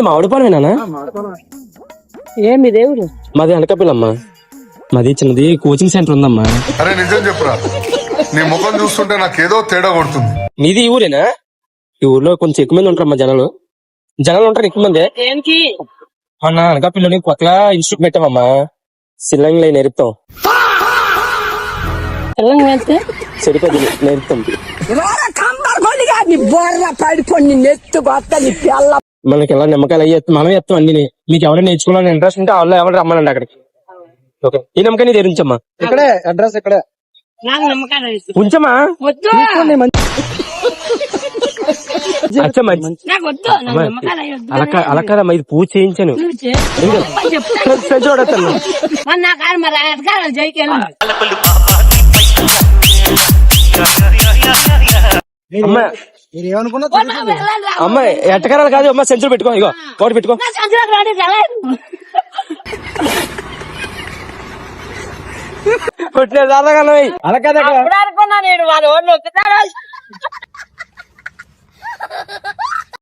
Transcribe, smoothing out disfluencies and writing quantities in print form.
మామిడి పనేనా? ఏమి దేవుడు? మాది అనకాపల్లమ్మా. మాది చిన్నది కోచింగ్ సెంటర్ ఉందమ్మా. అరే నిజం చెప్పురా, నీ ముఖం చూస్తుంటే నాకేదో తేడా కొడుతుంది. మీది ఈ ఊరేనా? ఈ ఊర్లో కొంచెం ఎక్కువ మంది ఉంటారమ్మా. జనాలు ఉంటారు ఎక్కువ మంది. మొన్న అనకాపల్లిలోని కొత్తగా ఇన్స్టిట్యూట్ పెట్టామమ్మా. సిల్లంగి నేర్పుతాం. సరిపోద్ది నేర్పుతాం. మనకి ఎలా నిమ్మకాయలు అయ్యి మనం ఎత్తాం అన్ని. మీకు ఎవరైనా నేర్చుకోవాలని ఇంట్రెస్ట్ ఉంటే వాళ్ళు ఎవరు రమ్మనండి అక్కడికి. ఓకే, ఈ నమ్మకాన్ని తెరించమ్మా. ఇక్కడే అడ్రస్ ఇక్కడే ఉంచమ్మా. అలా కదమ్మా, ఇది పూజ చేయించాను. చూడతాను అమ్మా. ఎట్టకారాలు కాదు అమ్మా, సెంచర్ పెట్టుకో. ఇగో కోటి పెట్టుకో. అలా కదా